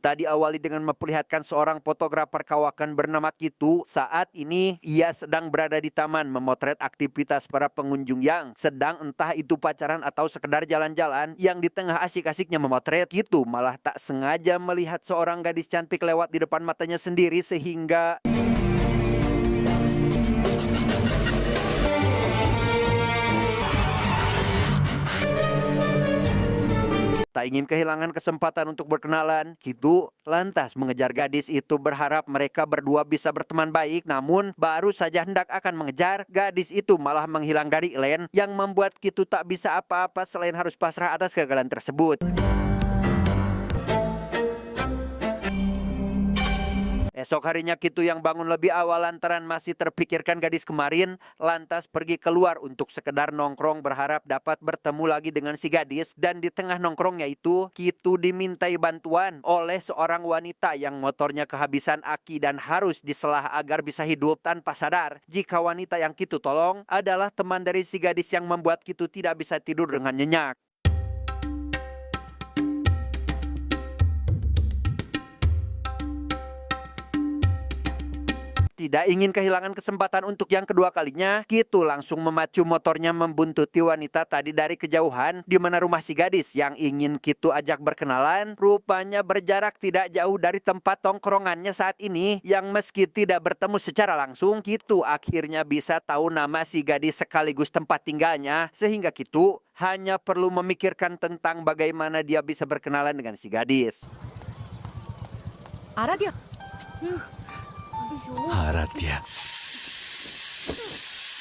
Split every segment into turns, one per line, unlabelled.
Cerita diawali dengan memperlihatkan seorang fotografer kawakan bernama Kitu. Saat ini ia sedang berada di taman memotret aktivitas para pengunjung yang sedang entah itu pacaran atau sekedar jalan-jalan. Yang di tengah asik-asiknya memotret, Kitu malah tak sengaja melihat seorang gadis cantik lewat di depan matanya sendiri sehingga tak ingin kehilangan kesempatan untuk berkenalan. Kitu lantas mengejar gadis itu berharap mereka berdua bisa berteman baik. Namun baru saja hendak akan mengejar, gadis itu malah menghilang dari Elen yang membuat Kitu tak bisa apa-apa selain harus pasrah atas kegagalan tersebut. Esok harinya Kitu yang bangun lebih awal lantaran masih terpikirkan gadis kemarin, lantas pergi keluar untuk sekedar nongkrong berharap dapat bertemu lagi dengan si gadis. Dan di tengah nongkrongnya itu, Kitu dimintai bantuan oleh seorang wanita yang motornya kehabisan aki dan harus diselah agar bisa hidup tanpa sadar jika wanita yang Kitu tolong adalah teman dari si gadis yang membuat Kitu tidak bisa tidur dengan nyenyak. Tidak ingin kehilangan kesempatan untuk yang kedua kalinya, Kitu langsung memacu motornya membuntuti wanita tadi dari kejauhan di mana rumah si gadis yang ingin Kitu ajak berkenalan rupanya berjarak tidak jauh dari tempat tongkrongannya saat ini, yang meski tidak bertemu secara langsung, Kitu akhirnya bisa tahu nama si gadis sekaligus tempat tinggalnya, sehingga Kitu hanya perlu memikirkan tentang bagaimana dia bisa berkenalan dengan si gadis.
Aradia.
Aradia.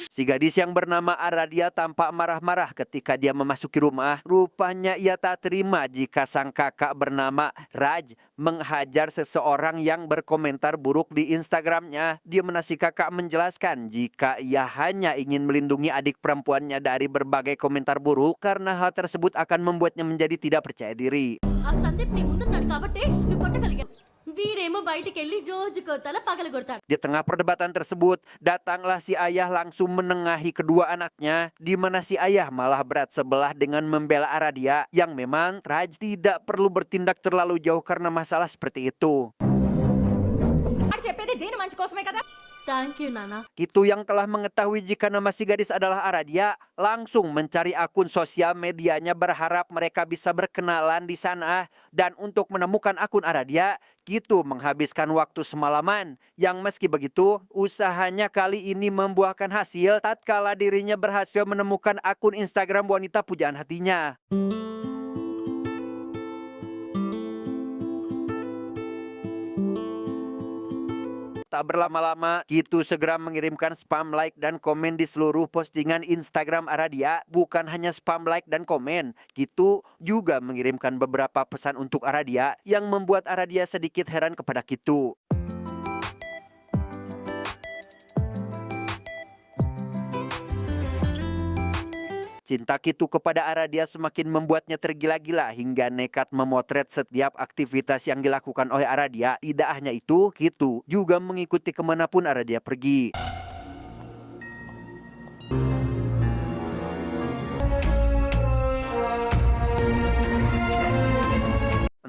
Si gadis yang bernama Aradia tampak marah-marah ketika dia memasuki rumah. Rupanya ia tak terima jika sang kakak bernama Raj menghajar seseorang yang berkomentar buruk di Instagramnya. Di mana si kakak menjelaskan jika ia hanya ingin melindungi adik perempuannya dari berbagai komentar buruk karena hal tersebut akan membuatnya menjadi tidak percaya diri. Di tengah perdebatan tersebut, datanglah si ayah langsung menengahi kedua anaknya, di mana si ayah malah berat sebelah dengan membela Aradia, yang memang Raj tidak perlu bertindak terlalu jauh karena masalah seperti itu.
Thank you, Nana.
Kitu yang telah mengetahui jika nama si gadis adalah Aradia, langsung mencari akun sosial medianya berharap mereka bisa berkenalan di sana. Dan untuk menemukan akun Aradia, Kitu menghabiskan waktu semalaman. Yang meski begitu, usahanya kali ini membuahkan hasil tatkala dirinya berhasil menemukan akun Instagram wanita pujaan hatinya. Tak berlama-lama, Kitu segera mengirimkan spam like dan komen di seluruh postingan Instagram Aradia. Bukan hanya spam like dan komen, Kitu juga mengirimkan beberapa pesan untuk Aradia yang membuat Aradia sedikit heran kepada Kitu. Cinta Kitu kepada Aradia semakin membuatnya tergila-gila hingga nekat memotret setiap aktivitas yang dilakukan oleh Aradia. Tidak hanya itu, Kitu juga mengikuti kemanapun Aradia pergi.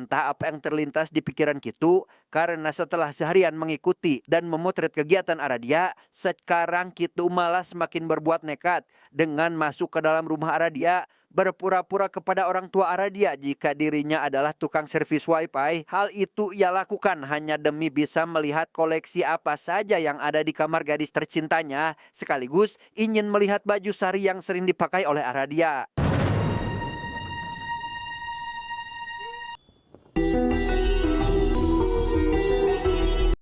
Entah apa yang terlintas di pikiran Kitu, karena setelah seharian mengikuti dan memotret kegiatan Aradia, sekarang Kitu malah semakin berbuat nekat dengan masuk ke dalam rumah Aradia, berpura-pura kepada orang tua Aradia jika dirinya adalah tukang servis wifi. Hal itu ia lakukan hanya demi bisa melihat koleksi apa saja yang ada di kamar gadis tercintanya, sekaligus ingin melihat baju sari yang sering dipakai oleh Aradia.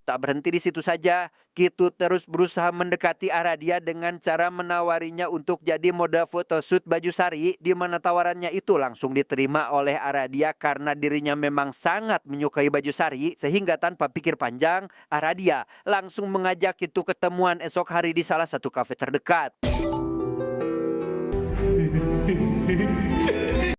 Tak berhenti di situ saja, Kitu terus berusaha mendekati Aradia dengan cara menawarinya untuk jadi model photoshoot baju sari, di mana tawarannya itu langsung diterima oleh Aradia karena dirinya memang sangat menyukai baju sari, sehingga tanpa pikir panjang, Aradia langsung mengajak Kitu ketemuan esok hari di salah satu kafe terdekat.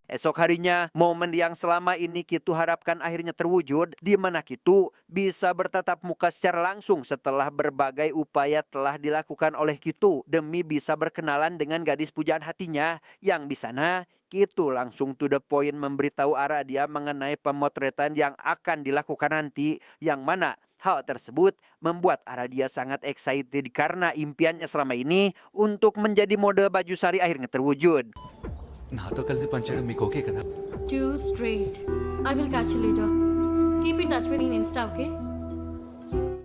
Esok harinya, momen yang selama ini Kitu harapkan akhirnya terwujud, di mana Kitu bisa bertatap muka secara langsung setelah berbagai upaya telah dilakukan oleh Kitu demi bisa berkenalan dengan gadis pujaan hatinya, yang di sana Kitu langsung to the point memberitahu Aradia mengenai pemotretan yang akan dilakukan nanti, yang mana hal tersebut membuat Aradia sangat excited karena impiannya selama ini untuk menjadi model baju sari akhirnya terwujud.
నాతో కలిసి పనిచేయడం మీకు ఓకే కదా
Too straight. I will catch you later. Keep in touch with me on Insta, okay?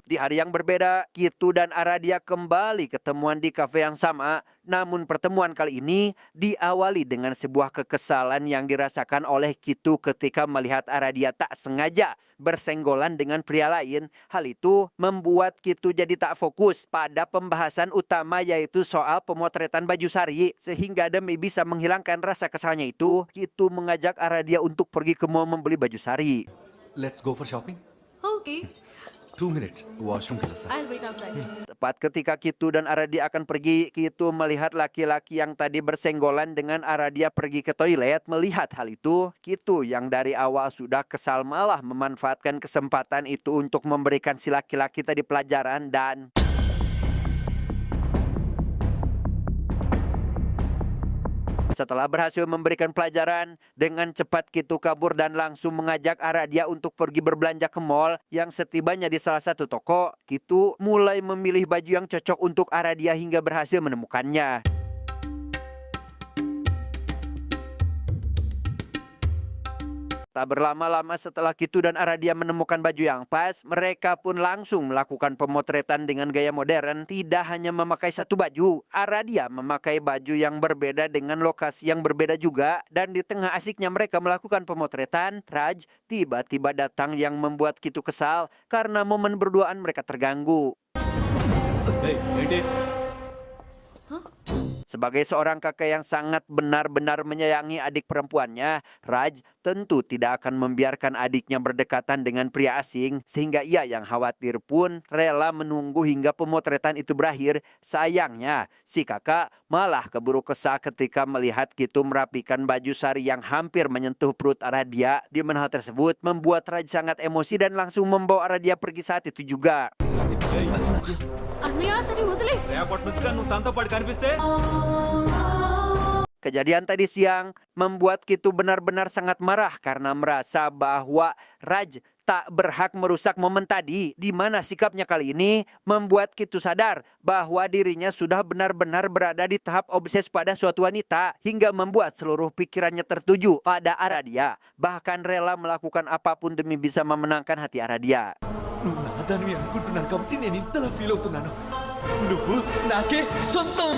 Di hari yang berbeda, Kitu dan Aradia kembali ketemuan di kafe yang sama. Namun pertemuan kali ini diawali dengan sebuah kekesalan yang dirasakan oleh Kitu ketika melihat Aradia tak sengaja bersenggolan dengan pria lain. Hal itu membuat Kitu jadi tak fokus pada pembahasan utama, yaitu soal pemotretan baju sari. Sehingga demi bisa menghilangkan rasa kesalnya itu, Kitu mengajak Aradia untuk pergi ke mall membeli baju sari.
Let's go for shopping
Okay.
2 minutes వాష్రూమ్కి వెళ్ళొస్తా
I'll wait outside.
Tepat ketika Kitu dan Aradia akan pergi, Kitu melihat laki-laki yang tadi bersenggolan dengan Aradia pergi ke toilet. Melihat hal itu, Kitu yang dari awal sudah kesal malah memanfaatkan kesempatan itu untuk memberikan si laki-laki tadi pelajaran dan setelah berhasil memberikan pelajaran, dengan cepat Kitu kabur dan langsung mengajak Aradia untuk pergi berbelanja ke mall. Yang setibanya di salah satu toko, Kitu mulai memilih baju yang cocok untuk Aradia hingga berhasil menemukannya. Tak berlama-lama setelah Kitu dan Aradia menemukan baju yang pas, mereka pun langsung melakukan pemotretan dengan gaya modern. Tidak hanya memakai satu baju, Aradia memakai baju yang berbeda dengan lokasi yang berbeda juga. Dan di tengah asiknya mereka melakukan pemotretan, Raj tiba-tiba datang yang membuat Kitu kesal karena momen berduaan mereka terganggu.
ఏంటి
Sebagai seorang kakek yang sangat benar-benar menyayangi adik perempuannya, Raj tentu tidak akan membiarkan adiknya berdekatan dengan pria asing, sehingga ia yang khawatir pun rela menunggu hingga pemotretan itu berakhir. Sayangnya, si kakak malah keburu kesal ketika melihat Kitu merapikan baju sari yang hampir menyentuh perut Aradia. Di mana hal tersebut membuat Raj sangat emosi dan langsung membawa Aradia pergi saat itu juga.
Annaya, tadi వదిలే.
నువ్వు తనతో పాటు కనిపిస్తే
Kejadian tadi siang membuat Kitu benar-benar sangat marah karena merasa bahwa Raj tak berhak merusak momen tadi, di mana sikapnya kali ini membuat Kitu sadar bahwa dirinya sudah benar-benar berada di tahap obses pada suatu wanita, hingga membuat seluruh pikirannya tertuju pada Aradia, bahkan rela melakukan apapun demi bisa memenangkan hati Aradia.
నువ్వు నాదానివి అనుకుంటున్నాను కాబట్టి నేను ఇంతలా ఫీల్ అవుతున్నాను నువ్వు నాకే సొంతం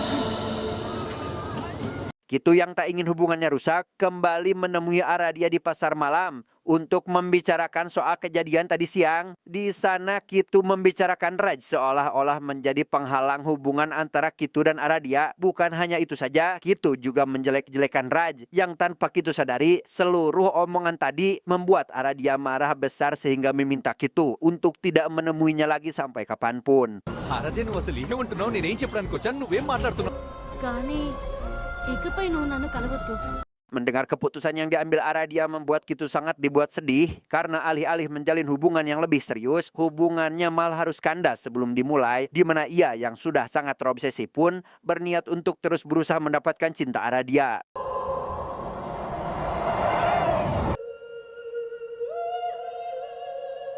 Kitu yang tak ingin hubungannya rusak kembali menemui Aradia di pasar malam untuk membicarakan soal kejadian tadi siang. Di sana Kitu membicarakan Raj seolah-olah menjadi penghalang hubungan antara Kitu dan Aradia. Bukan hanya itu saja, Kitu juga menjelek-jelekan Raj, yang tanpa Kitu sadari seluruh omongan tadi membuat Aradia marah besar sehingga meminta Kitu untuk tidak menemuinya lagi sampai kapanpun.
ఆరాధ్య నువ్వు అసలు ఏమంటున్నావు నేనేం చెప్పడానికి వచ్చాను నువ్వేం మాట్లాడుతున్నావు
కానీ ఇకపై నువ్వు నన్ను కలవద్దు.
Mendengar keputusan yang diambil Aradia membuat Kitu sangat dibuat sedih karena alih-alih menjalin hubungan yang lebih serius, hubungannya malah harus kandas sebelum dimulai, di mana ia yang sudah sangat terobsesi pun berniat untuk terus berusaha mendapatkan cinta Aradia.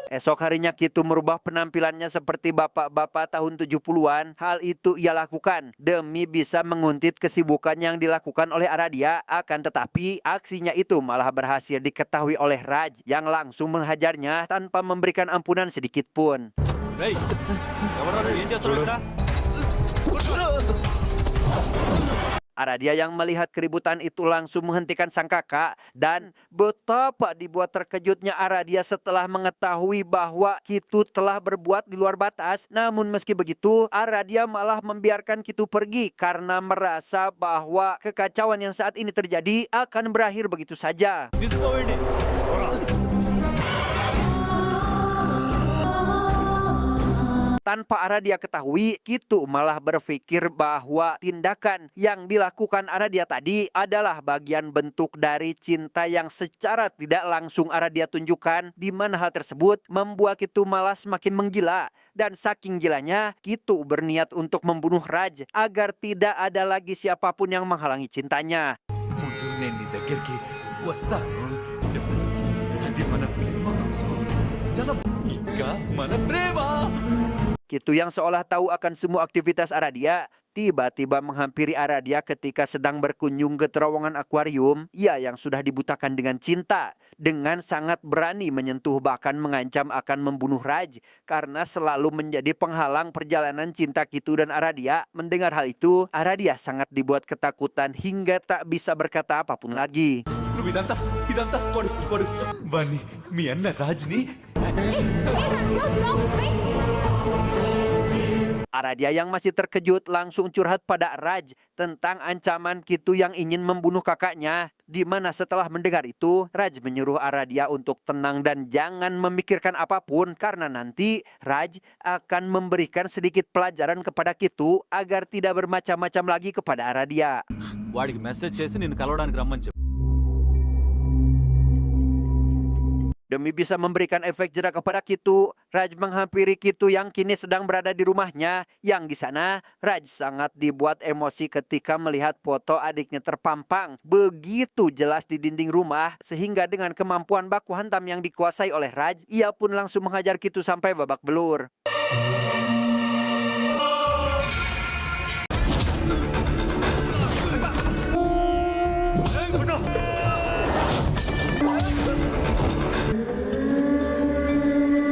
Esok harinya Kitu merubah penampilannya seperti bapak-bapak tahun 70-an. Hal itu ia lakukan demi bisa menguntit kesibukan yang dilakukan oleh Aradia. Akan tetapi aksinya itu malah berhasil diketahui oleh Raj yang langsung menghajarnya tanpa memberikan ampunan sedikit pun. Aradia yang melihat keributan itu langsung menghentikan sang kakak, dan betapa dibuat terkejutnya Aradia setelah mengetahui bahwa Kitu telah berbuat di luar batas. Namun meski begitu, Aradia malah membiarkan Kitu pergi karena merasa bahwa kekacauan yang saat ini terjadi akan berakhir begitu saja. Tanpa Aradia ketahui, Kitu malah berpikir bahwa tindakan yang dilakukan Aradia tadi adalah bagian bentuk dari cinta yang secara tidak langsung Aradia tunjukkan, di mana hal tersebut membuat Kitu malah semakin menggila. Dan saking gilanya, Kitu berniat untuk membunuh Raj agar tidak ada lagi siapapun yang menghalangi cintanya.
ముందు నేను నీ దగ్గరికి వస్తాను చెప్పు అది మన ప్రేమ కోసం చాలా ఇంకా మన ప్రేమ
Kitu yang seolah tahu akan semua aktivitas Aradia, tiba-tiba menghampiri Aradia ketika sedang berkunjung ke terowongan akuarium. Ia yang sudah dibutakan dengan cinta, dengan sangat berani menyentuh bahkan mengancam akan membunuh Raj karena selalu menjadi penghalang perjalanan cinta Kitu dan Aradia. Mendengar hal itu, Aradia sangat dibuat ketakutan hingga tak bisa berkata apapun lagi.
నువ్వు ఇదంతా పడు వాణ్ణి మీ అన్న రాజ్ని
Aradia yang masih terkejut langsung curhat pada Raj tentang ancaman Kitu yang ingin membunuh kakaknya. Di mana setelah mendengar itu, Raj menyuruh Aradia untuk tenang dan jangan memikirkan apapun karena nanti Raj akan memberikan sedikit pelajaran kepada Kitu agar tidak bermacam-macam lagi kepada Aradia.
వాడికి మెసేజ్ చేసి నిన్ను కలవడానికి రమ్మని చెప్పు.
Demi bisa memberikan efek jerak kepada Kitu, Raj menghampiri Kitu yang kini sedang berada di rumahnya. Yang di sana, Raj sangat dibuat emosi ketika melihat foto adiknya terpampang begitu jelas di dinding rumah, sehingga dengan kemampuan baku hantam yang dikuasai oleh Raj, ia pun langsung menghajar Kitu sampai babak belur.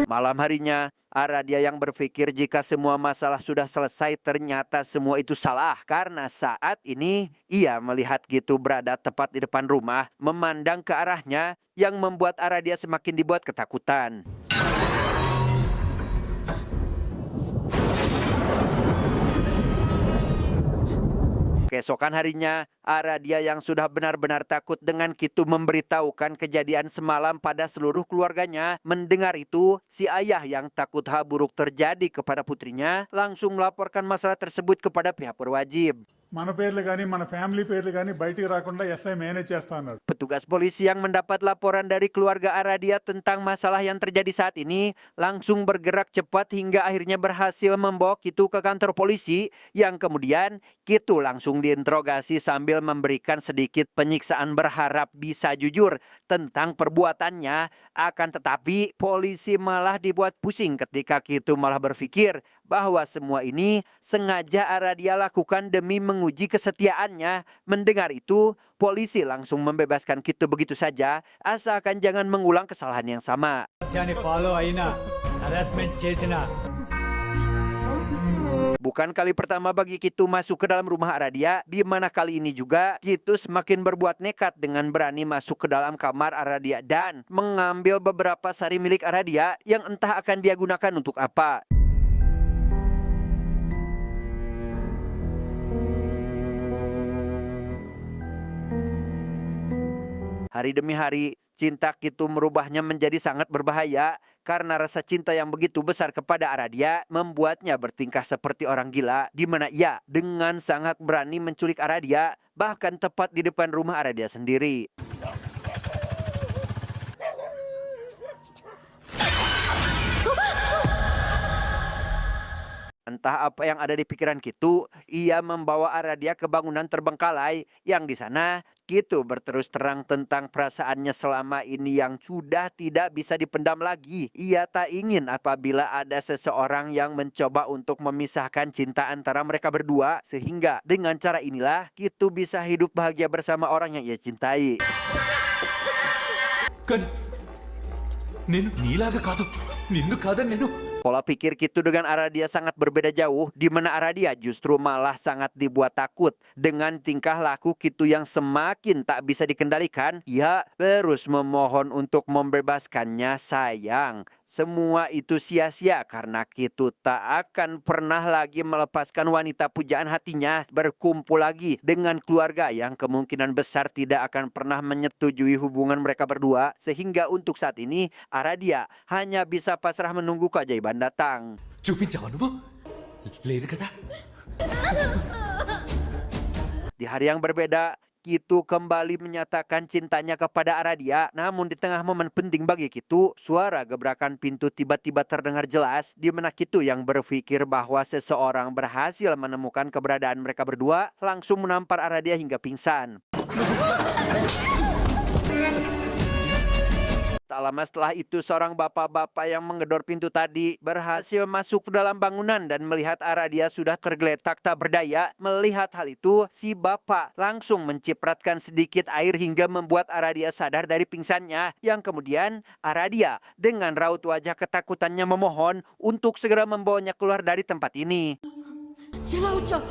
Malam harinya, Aradia yang berpikir jika semua masalah sudah selesai, ternyata semua itu salah. Karena saat ini ia melihat Kitu berada tepat di depan rumah, memandang ke arahnya yang membuat Aradia semakin dibuat ketakutan. Keesokan harinya, Aradia yang sudah benar-benar takut dengan Kitu memberitahukan kejadian semalam pada seluruh keluarganya. Mendengar itu, si ayah yang takut hal buruk terjadi kepada putrinya langsung melaporkan masalah tersebut kepada pihak berwajib.
మన పేర్లు కానీ మన ఫ్యామిలీ పేర్లు కానీ బయటికి రాకుండా SI manage చేస్తా అన్నాడు.
Petugas polisi yang mendapat laporan dari keluarga Aradia tentang masalah yang terjadi saat ini langsung bergerak cepat hingga akhirnya berhasil membawa Kitu ke kantor polisi, yang kemudian Kitu langsung diinterogasi sambil memberikan sedikit penyiksaan berharap bisa jujur tentang perbuatannya. Akan tetapi polisi malah dibuat pusing ketika Kitu malah berpikir bahwa semua ini sengaja Aradia lakukan demi menguji kesetiaannya. Mendengar itu, polisi langsung membebaskan Kitu begitu saja, asalkan jangan mengulang kesalahan yang sama.
Follow అయినా హరాస్మెంట్ చేసినా
Bukan kali pertama bagi Kitu masuk ke dalam rumah Aradia, di mana kali ini juga Kitu semakin berbuat nekat dengan berani masuk ke dalam kamar Aradia dan mengambil beberapa sari milik Aradia yang entah akan dia gunakan untuk apa. Hari demi hari, cinta Kitu merubahnya menjadi sangat berbahaya karena rasa cinta yang begitu besar kepada Aradia membuatnya bertingkah seperti orang gila, di mana ia dengan sangat berani menculik Aradia, bahkan tepat di depan rumah Aradia sendiri. Entah apa yang ada di pikiran Kitu, ia membawa Aradia ke bangunan terbengkalai yang di sana Kitu berterus terang tentang perasaannya selama ini yang sudah tidak bisa dipendam lagi. Ia tak ingin apabila ada seseorang yang mencoba untuk memisahkan cinta antara mereka berdua, sehingga dengan cara inilah Kitu bisa hidup bahagia bersama orang yang ia cintai.
కానీ నేను నీలాగా కాదు నిన్ను కాదని నేను
Pola pikir Kitu dengan Aradia sangat berbeda jauh, di mana Aradia justru malah sangat dibuat takut dengan tingkah laku Kitu yang semakin tak bisa dikendalikan. Ia terus memohon untuk membebaskannya. Sayang, semua itu sia-sia karena Kitu tak akan pernah lagi melepaskan wanita pujaan hatinya, berkumpul lagi dengan keluarga yang kemungkinan besar tidak akan pernah menyetujui hubungan mereka berdua. Sehingga untuk saat ini Aradia hanya bisa pasrah menunggu keajaiban datang.
చూపించావా నువ్వు లేదు కదా
Di hari yang berbeda, Kitu kembali menyatakan cintanya kepada Aradia. Namun di tengah momen penting bagi Kitu, suara gebrakan pintu tiba-tiba terdengar jelas di mana Kitu yang berpikir bahwa seseorang berhasil menemukan keberadaan mereka berdua langsung menampar Aradia hingga pingsan. Tak lama setelah itu seorang bapak-bapak yang menggedor pintu tadi berhasil masuk ke dalam bangunan dan melihat Aradia sudah tergeletak tak berdaya. Melihat hal itu, si bapak langsung mencipratkan sedikit air hingga membuat Aradia sadar dari pingsannya. Yang kemudian Aradia dengan raut wajah ketakutannya memohon untuk segera membawanya keluar dari tempat ini.
चला उठ जाओ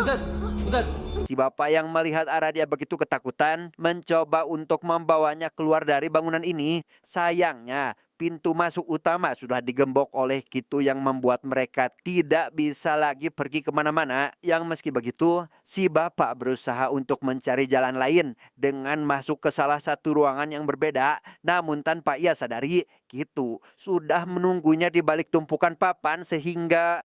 उधर उधर
Si bapak yang melihat Aradia begitu ketakutan mencoba untuk membawanya keluar dari bangunan ini. Sayangnya pintu masuk utama sudah digembok oleh Kitu yang membuat mereka tidak bisa lagi pergi kemana-mana. Yang meski begitu, si bapak berusaha untuk mencari jalan lain dengan masuk ke salah satu ruangan yang berbeda. Namun tanpa ia sadari, Kitu sudah menunggunya di balik tumpukan papan sehingga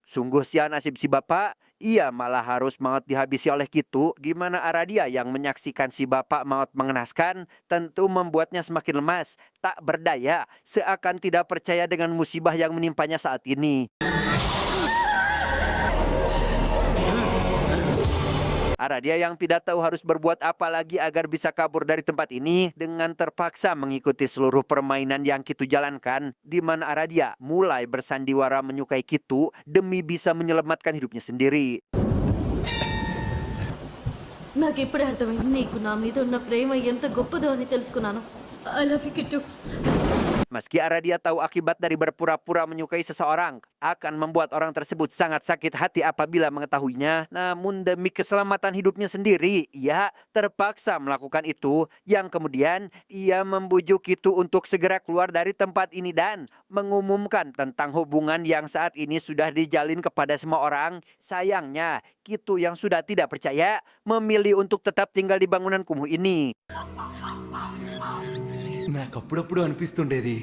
sungguh sia nasib si bapak, ia malah harus maut dihabisi oleh Kitu. Gimana Aradia yang menyaksikan si bapak maut mengenaskan tentu membuatnya semakin lemas, tak berdaya, seakan tidak percaya dengan musibah yang menimpanya saat ini. Aradia yang tidak tahu harus berbuat apa lagi agar bisa kabur dari tempat ini dengan terpaksa mengikuti seluruh permainan yang Kitu jalankan, di mana Aradia mulai bersandiwara menyukai Kitu demi bisa menyelamatkan hidupnya sendiri.
నాకు ఇప్పుడే అర్థమైంది నీకు నా మీద ఉన్న ప్రేమ ఎంత గొప్పదో అని తెలుసుకున్నాను I love you Kittu
Meski Aradia tahu akibat dari berpura-pura menyukai seseorang akan membuat orang tersebut sangat sakit hati apabila mengetahuinya, namun demi keselamatan hidupnya sendiri, ia terpaksa melakukan itu. Yang kemudian ia membujuk Kitu untuk segera keluar dari tempat ini dan mengumumkan tentang hubungan yang saat ini sudah dijalin kepada semua orang. Sayangnya, Kitu yang sudah tidak percaya memilih untuk tetap tinggal di bangunan kumuh ini.
నాకు అప్పుడప్పుడు అనిపిస్తుండేది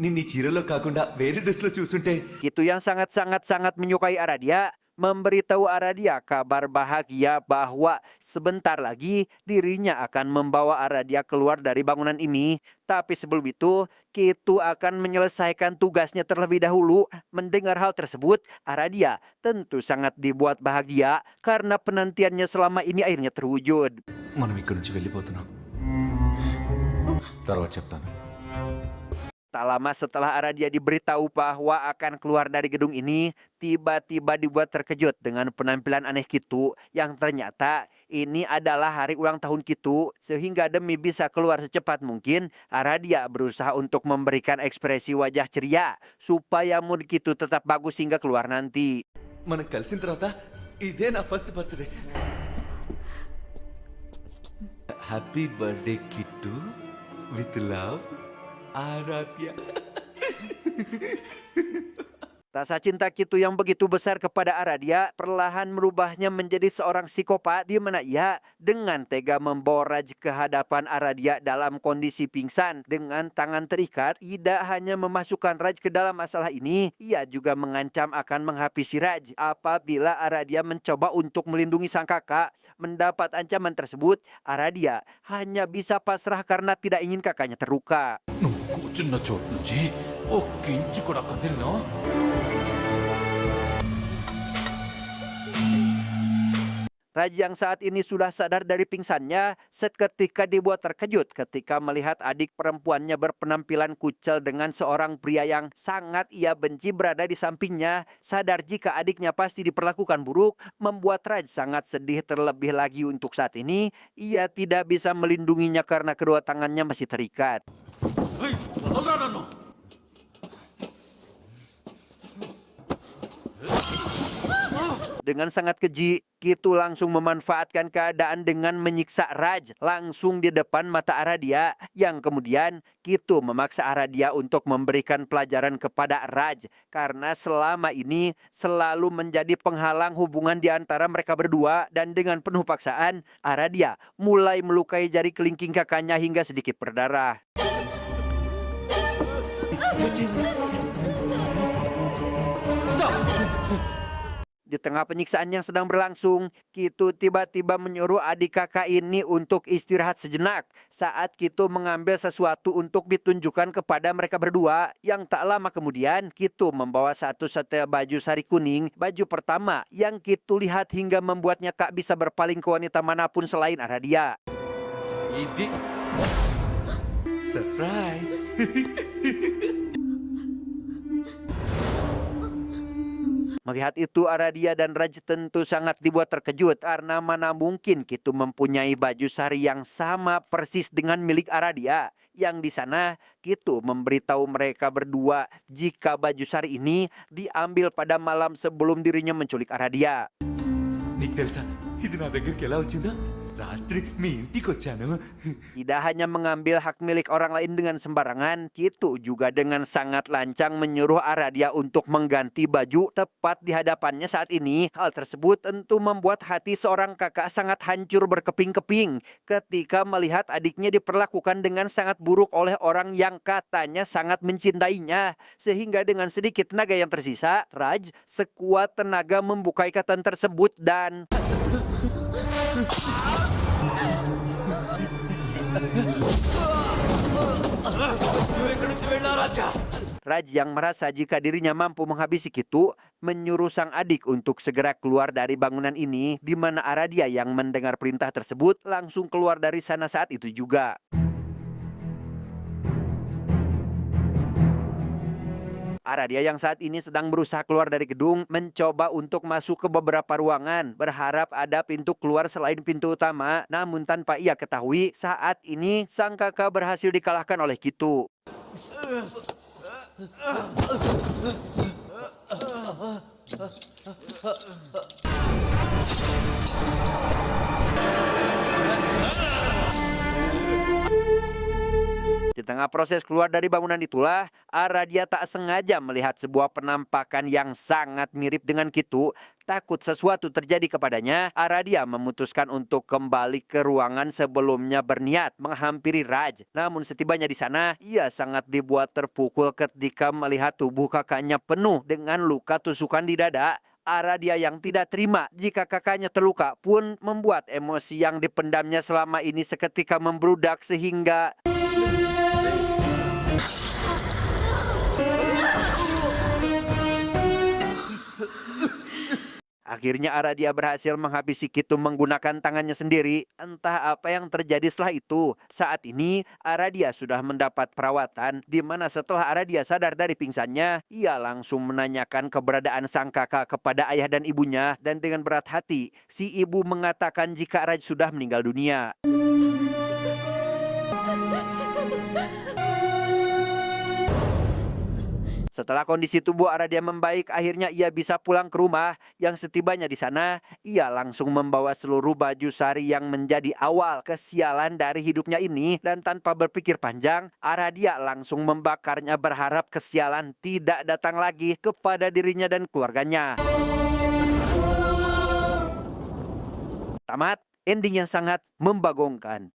నిన్ను ఈ చీరలో కాకుండా వేరే డ్రెస్ లో చూస్తుంటే
Kitu yang sangat menyukai Aradia memberitahu Aradia kabar bahagia bahwa sebentar lagi dirinya akan membawa Aradia keluar dari bangunan ini. Tapi sebelum itu, Kitu akan menyelesaikan tugasnya terlebih dahulu. Mendengar hal tersebut, Aradia tentu sangat dibuat bahagia karena penantiannya selama ini akhirnya terwujud.
మనం ఇక్కడి నుంచి వెళ్ళిపోతున్నాం తర్వాత చెప్తాను
Tak lama setelah Aradia diberitahu bahwa akan keluar dari gedung ini, tiba-tiba dibuat terkejut dengan penampilan aneh Kitu yang ternyata ini adalah hari ulang tahun Kitu. Sehingga demi bisa keluar secepat mungkin, Aradia berusaha untuk memberikan ekspresi wajah ceria supaya mood Kitu tetap bagus hingga keluar nanti.
మనం కలిసిన తర్వాత ఇదే నా first birthday happy birthday Kittu with love Aradhya
Rasa cinta Kitu yang begitu besar kepada Aradia perlahan merubahnya menjadi seorang psikopat, di mana ia dengan tega membawa Raj ke hadapan Aradia dalam kondisi pingsan dengan tangan terikat. Tidak hanya memasukkan Raj ke dalam masalah ini, ia juga mengancam akan menghabisi Raj apabila Aradia mencoba untuk melindungi sang kakak. Mendapat ancaman tersebut, Aradia hanya bisa pasrah karena tidak ingin kakaknya terluka.
నువ్వు కూర్చున్న చోటు నుంచి ఒక్క ఇంచు కూడా కదిలినా
Raj yang saat ini sudah sadar dari pingsannya seketika dibuat terkejut ketika melihat adik perempuannya berpenampilan kucel dengan seorang pria yang sangat ia benci berada di sampingnya. Sadar jika adiknya pasti diperlakukan buruk, membuat Raj sangat sedih. Terlebih lagi untuk saat ini, ia tidak bisa melindunginya karena kedua tangannya masih terikat.
ఏయ్, వదలరా నన్ను.
Dengan sangat keji, Kitu langsung memanfaatkan keadaan dengan menyiksa Raj langsung di depan mata Aradia, yang kemudian Kitu memaksa Aradia untuk memberikan pelajaran kepada Raj karena selama ini selalu menjadi penghalang hubungan di antara mereka berdua, dan dengan penuh paksaan Aradia mulai melukai jari kelingking kakaknya hingga sedikit berdarah.
Stop!
Di tengah penyiksaan yang sedang berlangsung, Kitu tiba-tiba menyuruh adik kakak ini untuk istirahat sejenak saat Kitu mengambil sesuatu untuk ditunjukkan kepada mereka berdua. Yang tak lama kemudian, Kitu membawa satu setel baju sari kuning, baju pertama yang Kitu lihat hingga membuatnya tak bisa berpaling ke wanita manapun selain Aradia.
Ini surprise.
Melihat itu, Aradia dan Raj tentu sangat dibuat terkejut karena mana mungkin Kitu mempunyai baju sari yang sama persis dengan milik Aradia. Yang di sana Kitu memberitahu mereka berdua jika baju sari ini diambil pada malam sebelum dirinya menculik Aradia.
నీకు తెలుసా ఇది నా దగ్గరికి ఎలా వచ్చిందో? రాత్రి మీ ఇంటికి వచ్చాను.
Tidak hanya mengambil hak milik orang lain dengan sembarangan, Kitu juga dengan sangat lancang menyuruh Aradia untuk mengganti baju tepat di hadapannya saat ini. Hal tersebut tentu membuat hati seorang kakak sangat hancur berkeping-keping ketika melihat adiknya diperlakukan dengan sangat buruk oleh orang yang katanya sangat mencintainya. Sehingga dengan sedikit tenaga yang tersisa, Raj sekuat tenaga membuka ikatan tersebut dan Raj yang merasa jika dirinya mampu menghabisi Kitu menyuruh sang adik untuk segera keluar dari bangunan ini, di mana Aradia yang mendengar perintah tersebut langsung keluar dari sana saat itu juga. Aradia yang saat ini sedang berusaha keluar dari gedung mencoba untuk masuk ke beberapa ruangan, berharap ada pintu keluar selain pintu utama. Namun tanpa ia ketahui, saat ini sang kakak berhasil dikalahkan oleh Kitu. Di tengah proses keluar dari bangunan itulah, Aradia tak sengaja melihat sebuah penampakan yang sangat mirip dengan Kitu. Takut sesuatu terjadi kepadanya, Aradia memutuskan untuk kembali ke ruangan sebelumnya berniat menghampiri Raj. Namun setibanya di sana, ia sangat dibuat terpukul ketika melihat tubuh kakaknya penuh dengan luka tusukan di dada. Aradia yang tidak terima jika kakaknya terluka pun membuat emosi yang dipendamnya selama ini seketika membludak sehingga akhirnya Aradia berhasil menghabisi Kitu menggunakan tangannya sendiri. Entah apa yang terjadi setelah itu. Saat ini Aradia sudah mendapat perawatan, di mana setelah Aradia sadar dari pingsannya, ia langsung menanyakan keberadaan sang kakak kepada ayah dan ibunya, dan dengan berat hati si ibu mengatakan jika Raj sudah meninggal dunia. Setelah kondisi tubuh Aradia membaik, akhirnya ia bisa pulang ke rumah. Yang setibanya di sana, ia langsung membawa seluruh baju sari yang menjadi awal kesialan dari hidupnya ini. Dan tanpa berpikir panjang, Aradia langsung membakarnya berharap kesialan tidak datang lagi kepada dirinya dan keluarganya. Tamat, ending yang sangat membagongkan.